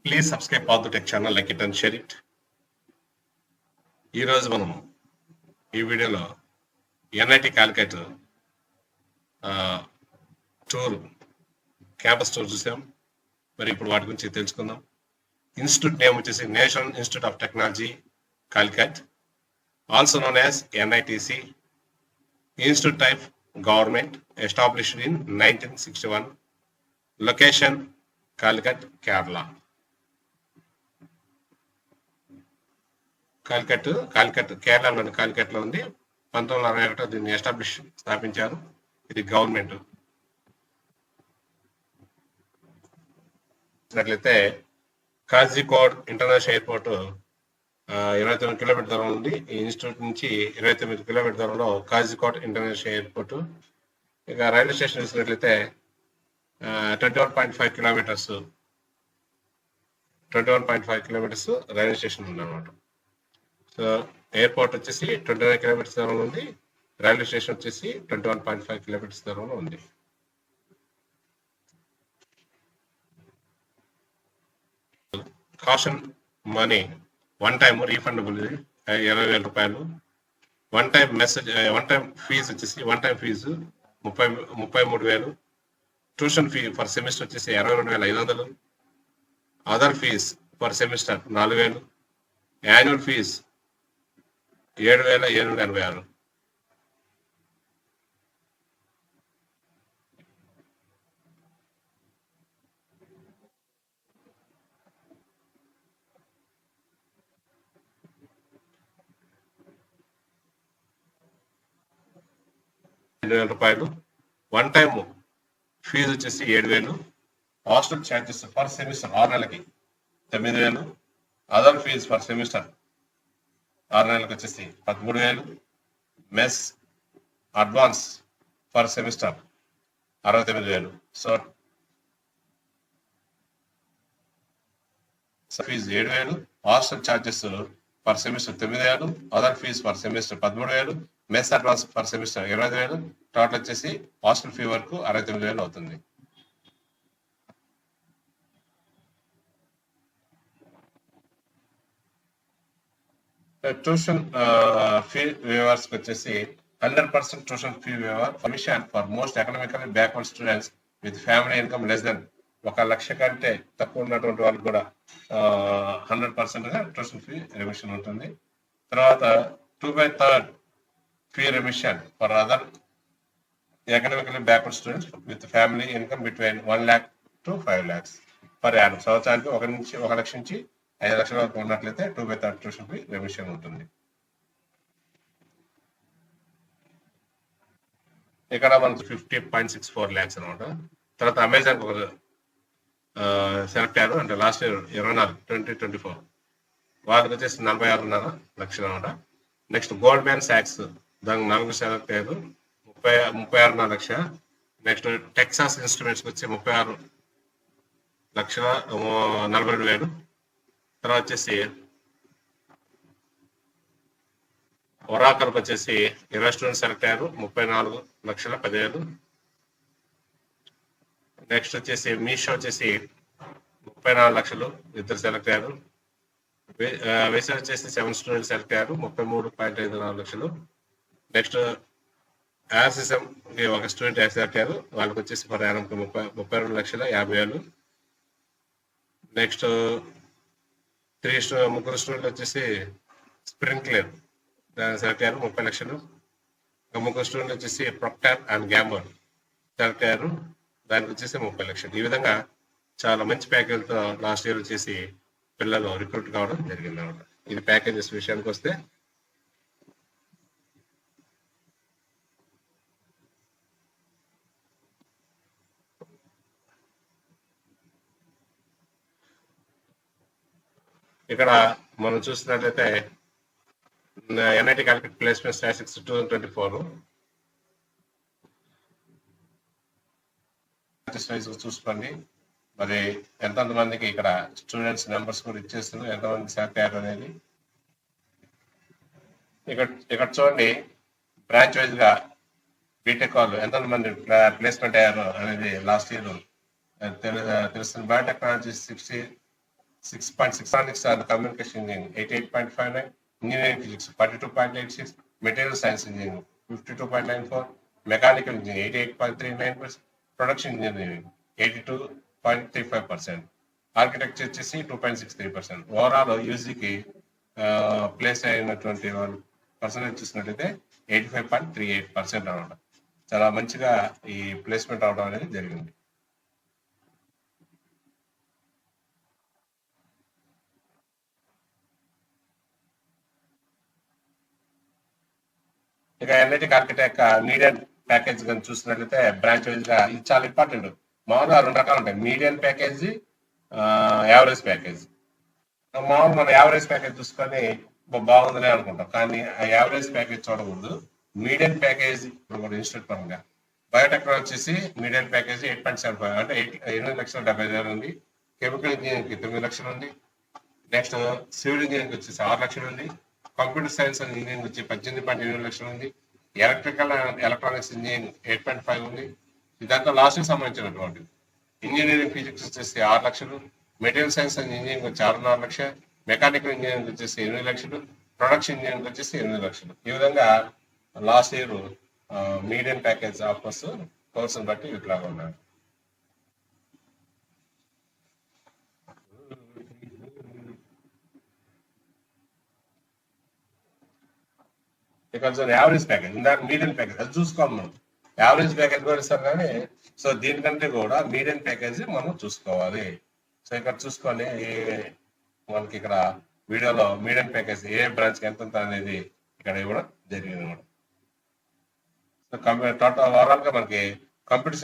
Please subscribe Path Tech channel, like it and share it. ఈ రోజు మనం ఈ వీడియోలో NIT Calicut tour campus tour చూసాం. మరి ఇప్పుడు వాటి గురించి తెలుసుకుందాం. ఇన్స్టిట్యూట్ నేమ్ వచ్చేసి national institute of technology Calicut, also known as ఎన్ఐటిసి. Institute type government, established in 1961. Location Calicut, Kerala. Calicut కేరళలోని కాలికట్లో ఉంది. 1961 దీన్ని స్థాపించారు. ఇది గవర్నమెంట్. చూసినట్లయితే కాజికోడ్ ఇంటర్నేషనల్ ఎయిర్పోర్ట్ 29 కిలోమీటర్ దూరం ఉంది. ఈ ఇన్స్టిట్యూట్ నుంచి 29 కిలోమీటర్ దూరంలో కాజికోడ్ ఇంటర్నేషనల్ ఎయిర్పోర్ట్. ఇక రైల్వే స్టేషన్ చూసినట్లయితే 21.5 కిలోమీటర్స్ 21.5 కిలోమీటర్స్ రైల్వే స్టేషన్ ఉందన్నమాట. సో ఎయిర్పోర్ట్ వచ్చేసి 29 కిలోమీటర్స్ దూరంలో ఉంది. రైల్వే స్టేషన్ వచ్చేసి 21.5 కిలోమీటర్స్ దూరంలో ఉంది. Caution money one time refundable 20,000 రూపాయలు. వన్ టైం ఫీజు వచ్చేసి 33,000. ట్యూషన్ ఫీ ఫర్ సెమిస్టర్ వచ్చేసి 22,500. Other fee for semester 4,000. Annual fee 7,786. రూపాయలు. వన్ టైమ్ ఫీజు వచ్చేసి 7,000. హాస్టల్ ఛార్జెస్ ఫర్ సెమిస్టర్ 6 నెలలకి 9,000. అదర్ ఫీజ్ ఫర్ సెమిస్టర్ 6 నెలలకు వచ్చేసి 13,000. Mess advance for semester 69,000. So fee 7,000. Hostel charges for semester 9,000. Other fee for semester 13,000. Mess advance for semester 20,000. Total వచ్చేసి hostel fee వరకు 69,000 అవుతుంది. Tuition fee waivers వచ్చేసి 100% tuition fee waiver permission for most economically backward students with family income less than 1,00,000 కంటే తక్కువ ఉన్నటువంటి వాళ్ళకి కూడా 100% tuition fee remission ఉంటుంది. తర్వాత 2/3 fee remission for other economically backward students with family income between 1 lakh to 5 lakhs per annum. సంవత్సరానికి 1 నుంచి 5 లక్షల వరకు ఉన్నట్లయితే 2/3 ట్యూషన్ ఫీ రిమిషన్ ఉంటుంది. ఇక్కడ మనకు 50.64 lakhs అనమాట. తర్వాత అమెజాన్ ఒక సెలెక్ట్ అయ్యారు, అంటే లాస్ట్ ఇయర్ 2024 వాళ్ళకి వచ్చేసి 46.5 లక్షలు అనమాట. నెక్స్ట్ గోల్డ్ మ్యాన్ సాక్స్ దానికి 4 సెలెక్ట్ అయ్యారు, 36.5 లక్ష. నెక్స్ట్ టెక్సాస్ ఇన్స్ట్రుమెంట్స్కి వచ్చి 36,42,000. తర్వాత వచ్చేసి ఒరాకల్కి వచ్చేసి 20 స్టూడెంట్స్ సెలెక్ట్ అయ్యారు, 34,10,000. నెక్స్ట్ వచ్చేసి మీషో వచ్చేసి 34 లక్షలు, 2 సెలెక్ట్ అయ్యారు. వేసే వచ్చేసి 7 స్టూడెంట్స్ సెలెక్ట్ అయ్యారు, 33.54 లక్షలు. నెక్స్ట్ యాసిసం 1 స్టూడెంట్ సెలెక్ట్ అయ్యారు, వాళ్ళకి వచ్చేసి పర్ యానంకి 32,50,000. నెక్స్ట్ 3 స్టూడెంట్ వచ్చేసి స్ప్రింక్లర్ సెలెక్ట్ అయ్యారు, 30 లక్షలు. 3 స్టూడెంట్ వచ్చేసి ప్రొక్టర్ అండ్ గ్యాంబర్ సెలెక్ట్ అయ్యారు, దానికి వచ్చేసి 30 లక్షలు. ఈ విధంగా చాలా మంచి ప్యాకేజ్తో లాస్ట్ ఇయర్ వచ్చేసి పిల్లలు రిక్రూట్ కావడం జరిగింది అనమాట. ఇది ప్యాకేజెస్ విషయానికి వస్తే ఇక్కడ మనం చూసినట్లయితే ఎన్ఐటి కాలికట్ ప్లేస్మెంట్ స్టాటిస్టిక్స్ 2024 చూసుకోండి. మరి ఎంతమందికి ఇక్కడ స్టూడెంట్స్ నెంబర్స్ కూడా ఇచ్చేస్తున్నారు, ఎంతమంది సెలెక్ట్ అయ్యారు అనేది. ఇక్కడ చూడండి, బ్రాంచ్ వైజ్ గా బీటెక్ వాళ్ళు ఎంతమంది ప్లేస్మెంట్ అయ్యారు అనేది లాస్ట్ ఇయర్ తెలుస్తుంది. Biotechnology 66.6, communication engineering 88.59, engineering physics 42.86, material science engineering 52.94, mechanical engineering 88.39%, production engineering 82.35%, architecture వచ్చేసి 2.63%. ఓవరాల్ యూజీకి ప్లేస్ అయినటువంటి వాళ్ళు పర్సెంటేజ్ చూసినట్లయితే 85.38% అనమాట. చాలా మంచిగా ఈ ప్లేస్మెంట్ అవడం అనేది జరిగింది. ఇక ఎన్ఐటి ఆర్కిటెక్ట్ మీడియన్ ప్యాకేజ్ కానీ చూసినట్లయితే బ్రాంచ్ వైజ్ గా ఇది చాలా ఇంపార్టెంట్. మామూలుగా 2 రకాలు ఉంటాయి, మీడియన్ ప్యాకేజ్, యావరేజ్ ప్యాకేజ్. మామూలు మన యావరేజ్ ప్యాకేజ్ చూసుకొని బాగుందని అనుకుంటాం, కానీ ఆ యావరేజ్ ప్యాకేజ్ చూడకూడదు. మీడియం ప్యాకేజ్ ఇన్స్టిట్యూట్ పరంగా బయోటెక్నాలజీ వచ్చేసి మీడియం ప్యాకేజ్ 8.75 అంటే 8,70,000 ఉంది. కెమికల్ ఇంజనీరింగ్ 9 లక్షలు ఉంది. నెక్స్ట్ సివిల్ ఇంజనీరింగ్ వచ్చేసి 6 లక్షలు ఉంది. కంప్యూటర్ సైన్స్ అండ్ ఇంజనీరింగ్ వచ్చి 18.8 లక్షలు ఉంది. ఎలక్ట్రికల్ అండ్ ఎలక్ట్రానిక్స్ ఇంజనీరింగ్ 8.5 ఉంది. ఇదంతా లాస్ట్కి సంబంధించినటువంటి. ఇంజనీరింగ్ ఫిజిక్స్ వచ్చేసి 6 లక్షలు. మెటీరియల్ సైన్స్ అండ్ ఇంజనీరింగ్ వచ్చి 6.5 లక్షలు. మెకానికల్ ఇంజనీరింగ్ వచ్చేసి 8 లక్షలు. ప్రొడక్షన్ ఇంజనీరింగ్ వచ్చేసి 8 లక్షలు. ఈ విధంగా last year medium package offers కోర్సును బట్టి ఇట్లాగా ఉన్నారు. ఇక యావరేజ్ ప్యాకేజ్, ఇందాక మీడియం ప్యాకేజ్ అది చూసుకోవాలి మనం. యావరేజ్ ప్యాకేజ్ కూడా ఇస్తారు కానీ, సో దీనికంటే కూడా మీడియం ప్యాకేజ్ మనం చూసుకోవాలి. సో ఇక్కడ చూసుకొని మనకి ఇక్కడ వీడియోలో మీడియం ప్యాకేజ్ ఏ బ్రాంచ్కి ఎంత అనేది ఇక్కడ ఇవ్వడం జరిగింది అనమాట. సో టోటల్ ఓవరాల్ గా మనకి కంప్యూటర్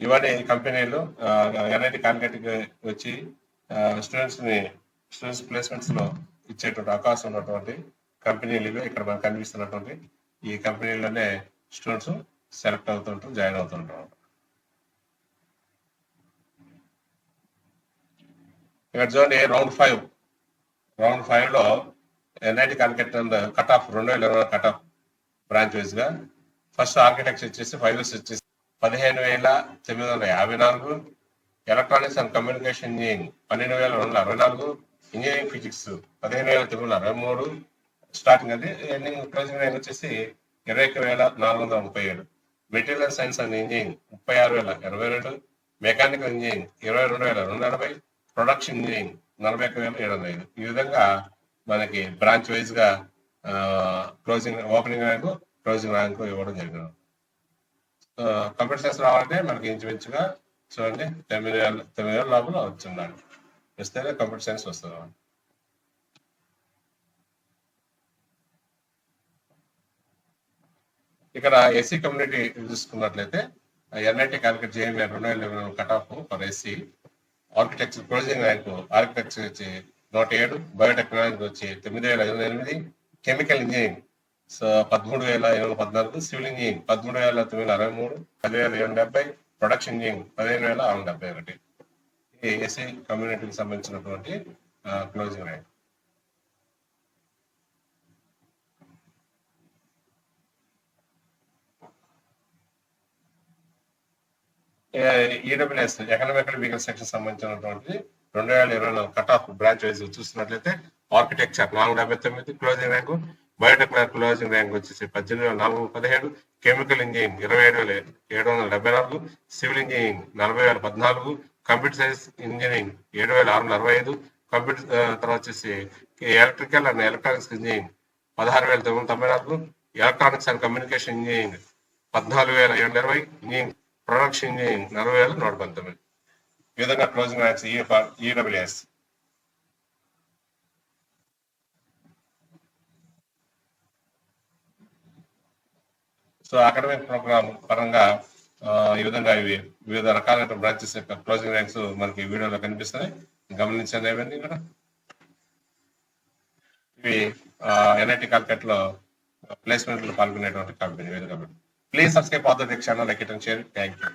ఇవన్నీ కంపెనీలు ఎన్ఐటి కాన్కెట్కి వచ్చి స్టూడెంట్స్ ప్లేస్మెంట్స్ లో ఇచ్చేటువంటి అవకాశం ఉన్నటువంటి కంపెనీలు ఇవే ఇక్కడ మనకు కనిపిస్తున్నటువంటి ఈ కంపెనీలోనే స్టూడెంట్స్ సెలెక్ట్ అవుతుంటారు, జాయిన్ అవుతుంటారు. ఇక్కడ చూడండి రౌండ్ 5 లో NIT Calicut cut off 2020 cut off branch wise గా ఫస్ట్ ఆర్కిటెక్చర్ వచ్చేసి 5 ఇయర్స్ వచ్చేసి 15,954. Electronics and communication engineering 12,264. Engineering physics 15,923 starting అది. ఎండింగ్ క్లోజింగ్ ర్యాంక్ వచ్చేసి 21,437. Material science and engineering 36,022. Mechanical engineering 22,240. Production engineering 41,705. ఈ విధంగా మనకి బ్రాంచ్ వైజ్ గా ఓపెనింగ్ ర్యాంకు, క్లోజింగ్ ర్యాంకు ఇవ్వడం జరిగింది. కంప్యూటర్ సైన్స్ రావాలంటే మనకి ఇంచుమించుగా చూడండి 9,000 లోపల వచ్చిందండి, వస్తేనే కంప్యూటర్ సైన్స్ వస్తుంది. ఇక్కడ ఎస్సీ కమ్యూనిటీ చూసుకున్నట్లయితే ఎన్ఐటి కాలికట్ జేఎంఏ 2011 cut off for SC. Architecture closing rank architecture వచ్చి 107. బయోటెక్నాలజీ వచ్చి 9,508. Chemical engineering 13,714. Civil engineering 13,963. 10,770. Production engineering 15,671. ఈ ఎస్సీ కమ్యూనిటీకి సంబంధించినటువంటి closing rank. EWS economical weaker section సంబంధించినటువంటి 2024 కట్ ఆఫ్ బ్రాంచ్ వైజ్ చూస్తున్నట్లయితే architecture 479 closing rank. Biotechnology closing rank వచ్చేసి 18,417. Chemical engineering 27,774. Civil engineering 40,014. Computer science engineering 7,645. Computer తర్వాత వచ్చేసి electrical and electronics engineering 16,994. Electronics and communication engineering 14,720. Engineering production engineering 40,119. ఈ విధంగా closing ranks EWS. So academic program పరంగా ఈ విధంగా ఇవి వివిధ రకాలైన బ్రాంచెస్ యొక్క క్లోజింగ్ ర్యాంక్స్ మనకి వీడియోలో కనిపిస్తాయి, గమనించండి. ఇవన్నీ కూడా ఇవి ఎన్ఐటి కాలికట్ లో ప్లేస్మెంట్ లో పాల్గొనేటువంటి company. Please subscribe channel, like it and share. Thank you.